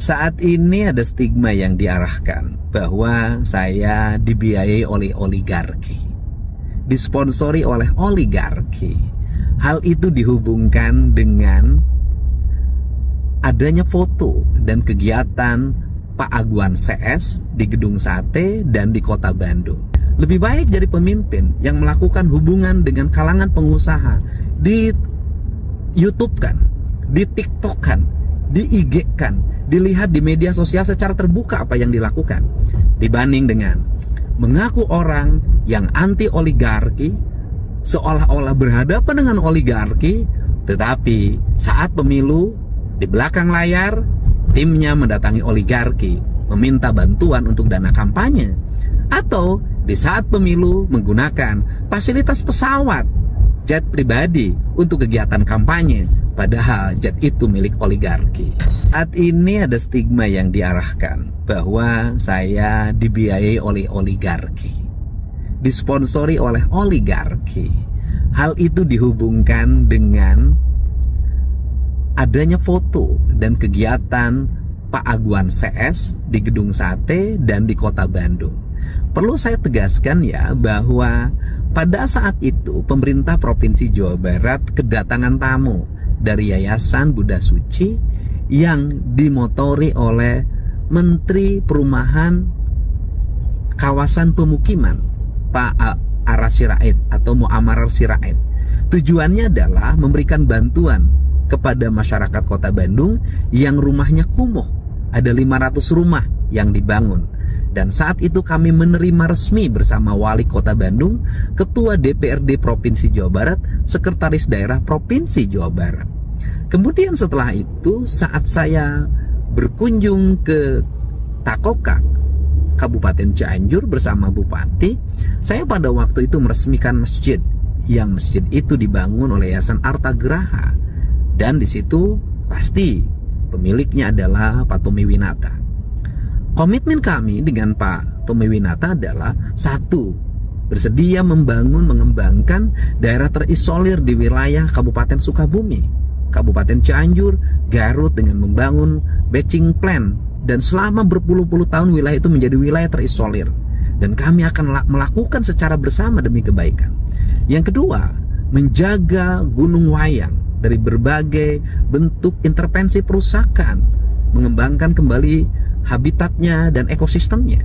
Saat ini ada stigma yang diarahkan bahwa saya dibiayai oleh oligarki, disponsori oleh oligarki. Hal itu dihubungkan dengan adanya foto dan kegiatan Pak Aguan CS di Gedung Sate dan di Kota Bandung. Lebih baik jadi pemimpin yang melakukan hubungan dengan kalangan pengusaha, di YouTube-kan, di TikTok-kan, di IG-kan, dilihat di media sosial secara terbuka apa yang dilakukan, dibanding dengan mengaku orang yang anti oligarki, seolah-olah berhadapan dengan oligarki, tetapi saat pemilu di belakang layar timnya mendatangi oligarki meminta bantuan untuk dana kampanye, atau di saat pemilu menggunakan fasilitas pesawat, jet pribadi untuk kegiatan kampanye, padahal jet itu milik oligarki. Saat ini ada stigma yang diarahkan bahwa saya dibiayai oleh oligarki, disponsori oleh oligarki. Hal itu dihubungkan dengan adanya foto dan kegiatan Pak Aguan CS di Gedung Sate dan di Kota Bandung. Perlu saya tegaskan ya bahwa pada saat itu pemerintah Provinsi Jawa Barat kedatangan tamu dari Yayasan Buddha Suci yang dimotori oleh Menteri Perumahan Kawasan Pemukiman Pak Ara Sirait atau Muamar Sirait. Tujuannya adalah memberikan bantuan kepada masyarakat Kota Bandung yang rumahnya kumuh. Ada 500 rumah yang dibangun. Dan saat itu kami menerima resmi bersama Wali Kota Bandung, Ketua DPRD Provinsi Jawa Barat, Sekretaris Daerah Provinsi Jawa Barat. Kemudian setelah itu saat saya berkunjung ke Takokak, Kabupaten Cianjur bersama Bupati, saya pada waktu itu meresmikan masjid, yang masjid itu dibangun oleh Yayasan Arta Graha. Dan di situ pasti pemiliknya adalah Pak Tommy Winata. Komitmen kami dengan Pak Tommy Winata adalah satu, bersedia membangun, mengembangkan daerah terisolir di wilayah Kabupaten Sukabumi, Kabupaten Cianjur, Garut dengan membangun batching plan, dan selama berpuluh-puluh tahun wilayah itu menjadi wilayah terisolir, dan kami akan melakukan secara bersama demi kebaikan. Yang kedua, menjaga Gunung Wayang dari berbagai bentuk intervensi perusakan, mengembangkan kembali habitatnya dan ekosistemnya.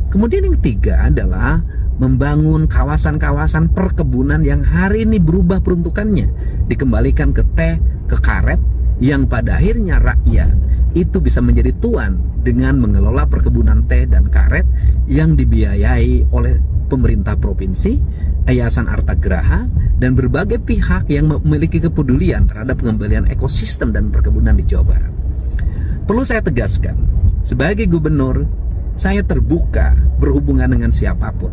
Kemudian yang ketiga adalah membangun kawasan-kawasan perkebunan yang hari ini berubah peruntukannya, dikembalikan ke teh, ke karet, yang pada akhirnya rakyat itu bisa menjadi tuan dengan mengelola perkebunan teh dan karet yang dibiayai oleh pemerintah provinsi, Yayasan Arta Graha, dan berbagai pihak yang memiliki kepedulian terhadap pengembalian ekosistem dan perkebunan di Jawa Barat. Perlu saya tegaskan, sebagai gubernur, saya terbuka berhubungan dengan siapapun.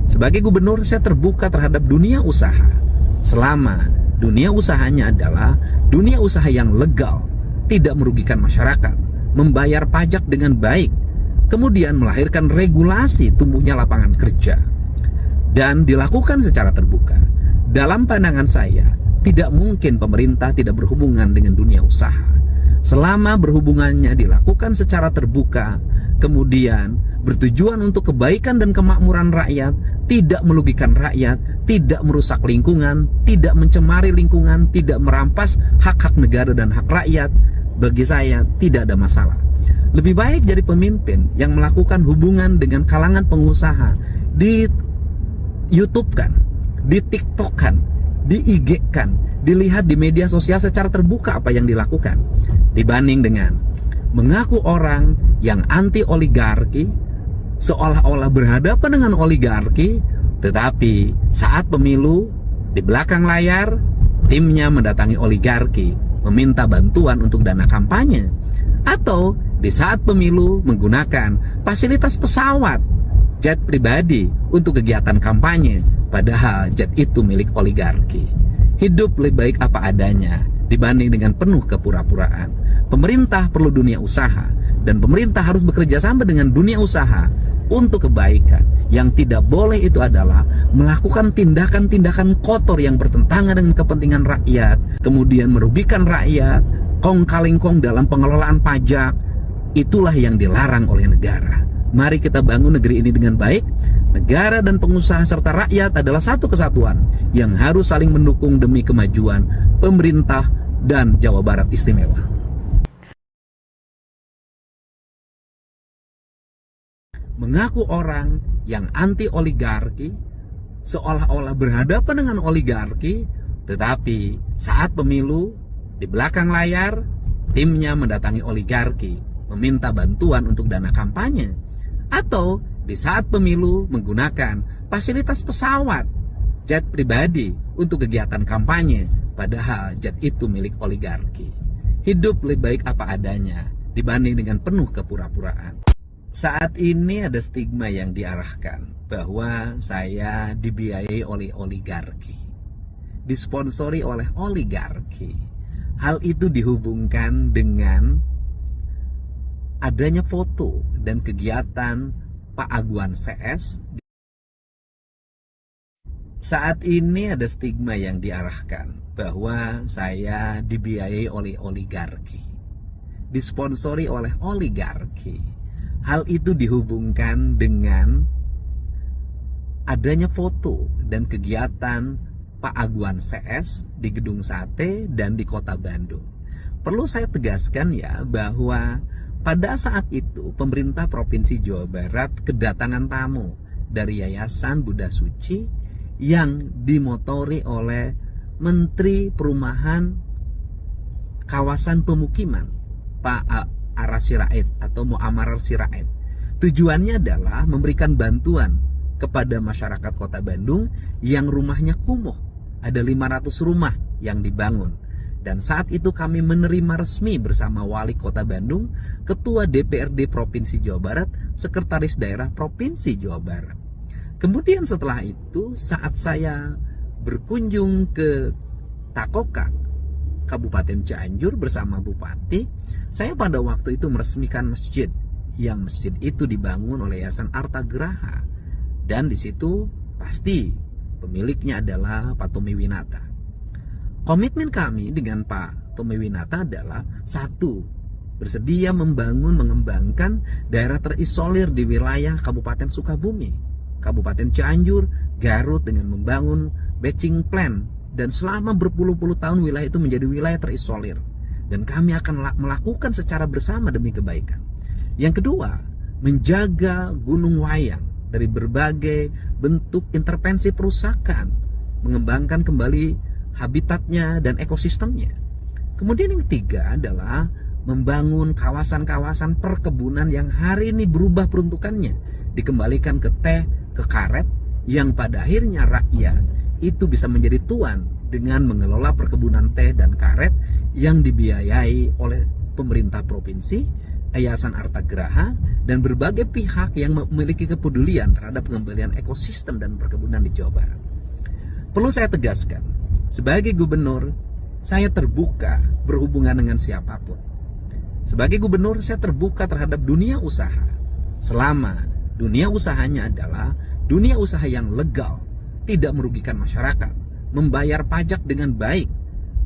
Sebagai gubernur, saya terbuka terhadap dunia usaha, selama dunia usahanya adalah dunia usaha yang legal, tidak merugikan masyarakat, membayar pajak dengan baik, kemudian melahirkan regulasi tumbuhnya lapangan kerja, dan dilakukan secara terbuka. Dalam pandangan saya, tidak mungkin pemerintah tidak berhubungan dengan dunia usaha. Selama berhubungannya dilakukan secara terbuka, kemudian bertujuan untuk kebaikan dan kemakmuran rakyat, tidak merugikan rakyat, tidak merusak lingkungan, tidak mencemari lingkungan, tidak merampas hak-hak negara dan hak rakyat, bagi saya tidak ada masalah. Lebih baik jadi pemimpin yang melakukan hubungan dengan kalangan pengusaha, di YouTube-kan, di TikTok-kan, di IG-kan, dilihat di media sosial secara terbuka apa yang dilakukan, dibanding dengan mengaku orang yang anti oligarki, seolah-olah berhadapan dengan oligarki, tetapi saat pemilu di belakang layar timnya mendatangi oligarki meminta bantuan untuk dana kampanye, atau di saat pemilu menggunakan fasilitas pesawat, jet pribadi untuk kegiatan kampanye, padahal jet itu milik oligarki. Hidup lebih baik apa adanya dibanding dengan penuh kepura-puraan. Pemerintah perlu dunia usaha, dan pemerintah harus bekerja sama dengan dunia usaha untuk kebaikan. Yang tidak boleh itu adalah melakukan tindakan-tindakan kotor yang bertentangan dengan kepentingan rakyat, kemudian merugikan rakyat, kong kali kong dalam pengelolaan pajak, Itulah yang dilarang oleh negara. Mari kita bangun negeri ini dengan baik. Negara dan pengusaha serta rakyat adalah satu kesatuan yang harus saling mendukung demi kemajuan pemerintah dan Jawa Barat Istimewa. Mengaku orang yang anti oligarki seolah-olah berhadapan dengan oligarki, tetapi saat pemilu di belakang layar timnya mendatangi oligarki meminta bantuan untuk dana kampanye, atau di saat pemilu menggunakan fasilitas pesawat jet pribadi untuk kegiatan kampanye, padahal jet itu milik oligarki. Hidup lebih baik apa adanya dibanding dengan penuh kepura-puraan. Saat ini ada stigma yang diarahkan bahwa saya dibiayai oleh oligarki, disponsori oleh oligarki. Hal itu dihubungkan dengan adanya foto dan kegiatan Pak Aguan CS. Saat ini ada stigma yang diarahkan bahwa saya dibiayai oleh oligarki, disponsori oleh oligarki. Hal itu dihubungkan dengan adanya foto dan kegiatan Pak Aguan CS di Gedung Sate dan di Kota Bandung. Perlu saya tegaskan ya bahwa pada saat itu pemerintah Provinsi Jawa Barat kedatangan tamu dari Yayasan Buddha Suci yang dimotori oleh Menteri Perumahan Kawasan Pemukiman Pak Aras Sirait atau Muamar Sirait. Tujuannya adalah memberikan bantuan kepada masyarakat Kota Bandung yang rumahnya kumuh. Ada 500 rumah yang dibangun. Dan saat itu kami menerima resmi bersama Wali Kota Bandung, Ketua DPRD Provinsi Jawa Barat, Sekretaris Daerah Provinsi Jawa Barat. Kemudian setelah itu saat saya berkunjung ke Takokak, Kabupaten Cianjur bersama Bupati, saya pada waktu itu meresmikan masjid, yang masjid itu dibangun oleh Yayasan Arta Graha, dan di situ pasti pemiliknya adalah Pak Tommy Winata. Komitmen kami dengan Pak Tommy Winata adalah satu, bersedia membangun mengembangkan daerah terisolir di wilayah Kabupaten Sukabumi, Kabupaten Cianjur, Garut dengan membangun batching plan. Dan selama berpuluh-puluh tahun wilayah itu menjadi wilayah terisolir. Dan kami akan melakukan secara bersama demi kebaikan. Yang kedua, menjaga Gunung Wayang dari berbagai bentuk intervensi perusakan, mengembangkan kembali habitatnya dan ekosistemnya. Kemudian yang ketiga adalah membangun kawasan-kawasan perkebunan yang hari ini berubah peruntukannya, dikembalikan ke teh, ke karet, yang pada akhirnya rakyat itu bisa menjadi tuan dengan mengelola perkebunan teh dan karet yang dibiayai oleh pemerintah provinsi, Yayasan Arta Graha, dan berbagai pihak yang memiliki kepedulian terhadap pengembalian ekosistem dan perkebunan di Jawa Barat. Perlu saya tegaskan, sebagai gubernur, saya terbuka berhubungan dengan siapapun. Sebagai gubernur, saya terbuka terhadap dunia usaha, selama dunia usahanya adalah dunia usaha yang legal, tidak merugikan masyarakat, membayar pajak dengan baik,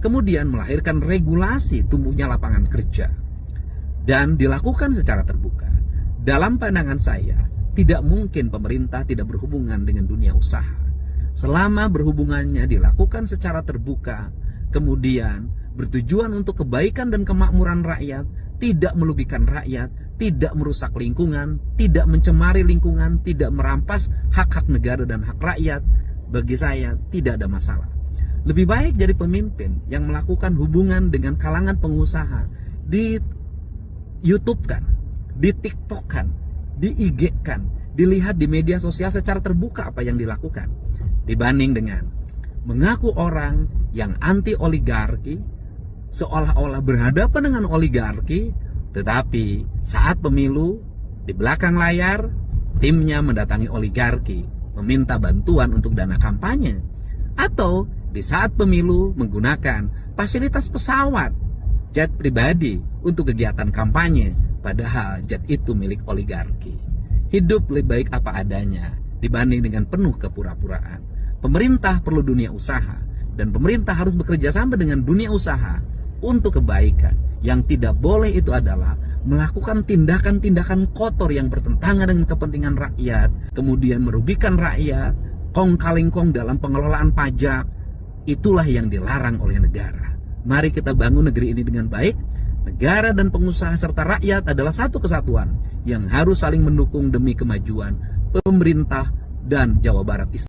kemudian melahirkan regulasi tumbuhnya lapangan kerja, dan dilakukan secara terbuka. Dalam pandangan saya, tidak mungkin pemerintah tidak berhubungan dengan dunia usaha. Selama berhubungannya dilakukan secara terbuka, kemudian bertujuan untuk kebaikan dan kemakmuran rakyat, tidak merugikan rakyat, tidak merusak lingkungan, tidak mencemari lingkungan, tidak merampas hak-hak negara dan hak rakyat, bagi saya tidak ada masalah. Lebih baik jadi pemimpin yang melakukan hubungan dengan kalangan pengusaha, di YouTube-kan, di TikTok-kan, di IG-kan, dilihat di media sosial secara terbuka apa yang dilakukan, dibanding dengan mengaku orang yang anti oligarki, seolah-olah berhadapan dengan oligarki, tetapi saat pemilu di belakang layar timnya mendatangi oligarki meminta bantuan untuk dana kampanye, atau di saat pemilu menggunakan fasilitas pesawat jet pribadi untuk kegiatan kampanye, padahal jet itu milik oligarki. Hidup lebih baik apa adanya dibanding dengan penuh kepura-puraan. Pemerintah perlu dunia usaha, dan pemerintah harus bekerja sama dengan dunia usaha untuk kebaikan. Yang tidak boleh itu adalah melakukan tindakan-tindakan kotor yang bertentangan dengan kepentingan rakyat, kemudian merugikan rakyat, kong-kalingkong dalam pengelolaan pajak, itulah yang dilarang oleh negara. Mari kita bangun negeri ini dengan baik. Negara dan pengusaha serta rakyat adalah satu kesatuan yang harus saling mendukung demi kemajuan pemerintah dan Jawa Barat.